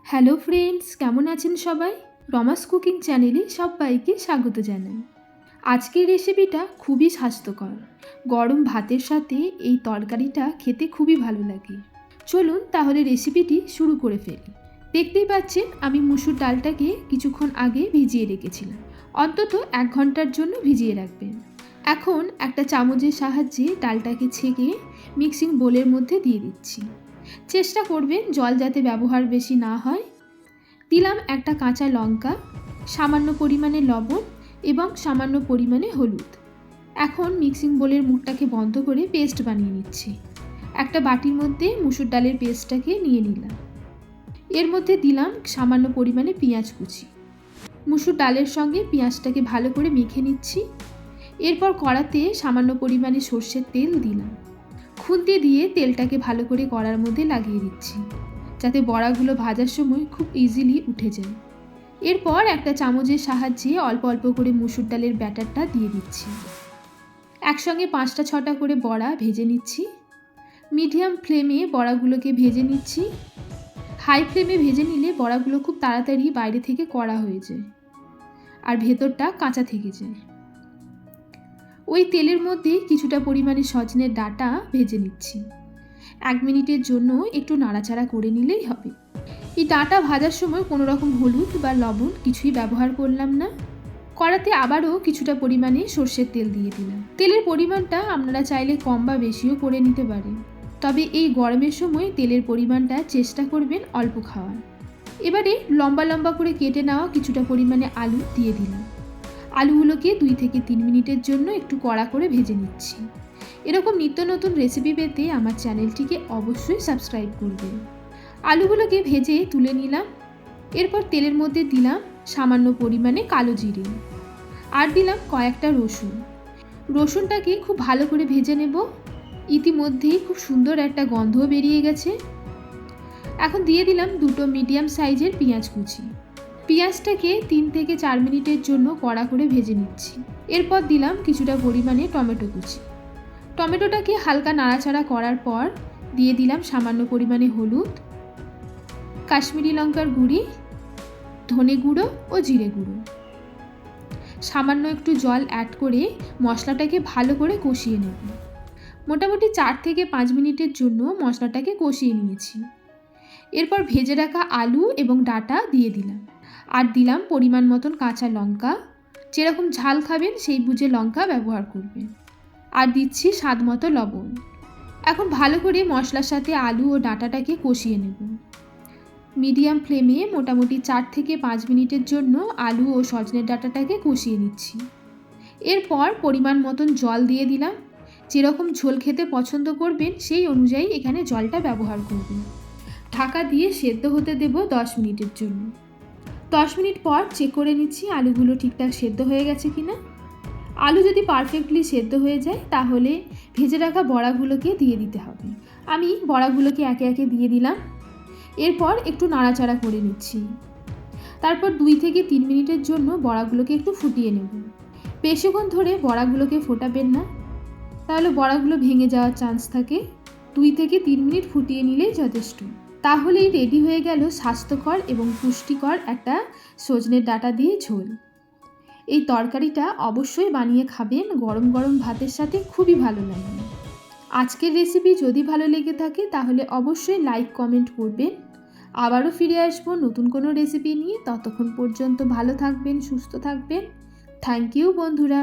Hello friends, কেমন আছেন সবাই? রমাস কুকিং চ্যানেলে সবাইকে স্বাগত জানাই। আজকের রেসিপিটা খুবই স্বাস্থ্যকর। গরম ভাতের সাথে এই তরকারিটা খেতে খুবই ভালো লাগে। চলুন তাহলে রেসিপিটি শুরু করে ফেলি। দেখতেই পাচ্ছেন আমি মুসুর ডালটাকে কিছুক্ষণ আগে ভিজিয়ে রেখেছিলাম। অন্তত 1 ঘন্টার জন্য ভিজিয়ে রাখবেন। এখন একটা চামচের সাহায্যে ডালটাকে ছেঁকে মিক্সিং বোলের মধ্যে দিয়ে দিচ্ছি। চেষ্টা করবেন জল যাতে ব্যবহার বেশি না হয়। দিলাম একটা কাঁচা লঙ্কা, সামান্য পরিমাণে লবণ এবং সামান্য পরিমাণে হলুদ। এখন মিক্সিং বোলের মুখটাকে বন্ধ করে পেস্ট বানিয়ে নিচ্ছি। একটা বাটির মধ্যে মুসুর ডালের পেস্টটাকে নিয়ে নিলাম। এর মধ্যে দিলাম সামান্য পরিমাণে পেঁয়াজ কুচি। মুসুর ডালের সঙ্গে পেঁয়াজটাকে ভালো করে মেখে নিচ্ছি। এরপর কড়াতে সামান্য পরিমাণে সর্ষের তেল দিলাম। খুন্তি দিয়ে তেলটাকে ভালো করে কড়ার মধ্যে লাগিয়ে দিচ্ছি, যাতে বড়াগুলো ভাজার সময় খুব ইজিলি উঠে যায়। এরপর একটা চামচের সাহায্যে অল্প অল্প করে মুসুর ডালের ব্যাটারটা দিয়ে দিচ্ছি। একসঙ্গে 5টা-6টা করে বড়া ভেজে নিচ্ছি। মিডিয়াম ফ্লেমে বড়াগুলোকে ভেজে নিচ্ছি। হাই ফ্লেমে ভেজে নিলে বড়াগুলো খুব তাড়াতাড়ি বাইরে থেকে কড়া হয়ে যায় আর ভেতরটা কাঁচা থেকে যায়। ওই তেলের মধ্যে কিছুটা পরিমাণে সজনের ডাঁটা ভেজে নিচ্ছি। 1 মিনিটের জন্য একটু নাড়াচাড়া করে নিলেই হবে। এই ডাঁটা ভাজার সময় কোনো রকম হলুদ বা লবণ কিছুই ব্যবহার করলাম না। কড়াতে আবারও কিছুটা পরিমাণে সর্ষের তেল দিয়ে দিলাম। তেলের পরিমাণটা আপনারা চাইলে কম বা বেশিও করে নিতে পারেন, তবে এই গরমের সময় তেলের পরিমাণটা চেষ্টা করবেন অল্প খাওয়ার। এবারে লম্বা লম্বা করে কেটে নেওয়া কিছুটা পরিমাণে আলু দিয়ে দিলাম। আলুগুলোকে 2 থেকে 3 মিনিটের জন্য একটু কড়া করে ভেজে নিচ্ছি। এরকম নিত্য নতুন রেসিপি পেতে আমার চ্যানেলটিকে অবশ্যই সাবস্ক্রাইব করবেন। আলুগুলোকে ভেজে তুলে নিলাম। এরপর তেলের মধ্যে দিলাম সামান্য পরিমাণে কালো জিরে আর দিলাম কয়েকটা রসুন। রসুনটাকে খুব ভালো করে ভেজে নেব। ইতিমধ্যেই খুব সুন্দর একটা গন্ধও বেরিয়ে গেছে। এখন দিয়ে দিলাম 2টো মিডিয়াম সাইজের পেঁয়াজ কুচি। পেঁয়াজটাকে 3 থেকে 4 মিনিটের জন্য কড়া করে ভেজে নিচ্ছি। এরপর দিলাম কিছুটা পরিমাণে টমেটো কুচি। টমেটোটাকে হালকা নাড়াচাড়া করার পর দিয়ে দিলাম সামান্য পরিমাণে হলুদ, কাশ্মীরি লঙ্কার গুঁড়ি, ধনে গুঁড়ো ও জিরে গুঁড়ো। সামান্য একটু জল অ্যাড করে মশলাটাকে ভালো করে কষিয়ে নেব। মোটামুটি 4 থেকে 5 মিনিটের জন্য মশলাটাকে কষিয়ে নিয়েছি। এরপর ভেজে রাখা আলু এবং ডাঁটা দিয়ে দিলাম আর দিলাম পরিমাণ মতন কাঁচা লঙ্কা। যেরকম ঝাল খাবেন সেই বুঝে লঙ্কা ব্যবহার করবেন। আর দিচ্ছি স্বাদ মতো লবণ। এখন ভালো করে মশলার সাথে আলু ও ডাঁটাটাকে কষিয়ে নেব। মিডিয়াম ফ্লেমে মোটামুটি 4 থেকে 5 মিনিটের জন্য আলু ও সজনের ডাঁটাটাকে কষিয়ে নিচ্ছি। এরপর পরিমাণ মতন জল দিয়ে দিলাম। যেরকম ঝোল খেতে পছন্দ করবেন সেই অনুযায়ী এখানে জলটা ব্যবহার করবেন। ঢাকা দিয়ে সেদ্ধ হতে দেব 10 মিনিটের জন্য। 10 মিনিট পর চেক করে নিচ্ছি আলুগুলো ঠিকঠাক সেদ্ধ হয়ে গেছে কিনা। আলু যদি পারফেক্টলি সেদ্ধ হয়ে যায় তাহলে ভেজে রাখা বড়াগুলোকে দিয়ে দিতে হবে। আমি বড়াগুলোকে একে একে দিয়ে দিলাম। এরপর একটু নাড়াচাড়া করে নিচ্ছি। তারপর 2 থেকে 3 মিনিটের জন্য বড়াগুলোকে একটু ফুটিয়ে নেব। বেশিক্ষণ ধরে বড়াগুলোকে ফোটাবেন না, তাহলে বড়াগুলো ভেঙে যাওয়ার চান্স থাকে। 2 থেকে 3 মিনিট ফুটিয়ে নিলেই যথেষ্ট। তাহলেই রেডি হয়ে গেল স্বাস্থ্যকর এবং পুষ্টিকর একটা সজনের ডাঁটা দিয়ে ঝোল। এই তরকারিটা অবশ্যই বানিয়ে খাবেন, গরম গরম ভাতের সাথে খুবই ভালো লাগবে। আজকের রেসিপি যদি ভালো লেগে থাকে তাহলে অবশ্যই লাইক কমেন্ট করবেন। আবারও ফিরে আসবো নতুন কোনো রেসিপি নিয়ে। ততক্ষণ পর্যন্ত ভালো থাকবেন, সুস্থ থাকবেন। থ্যাংক ইউ বন্ধুরা।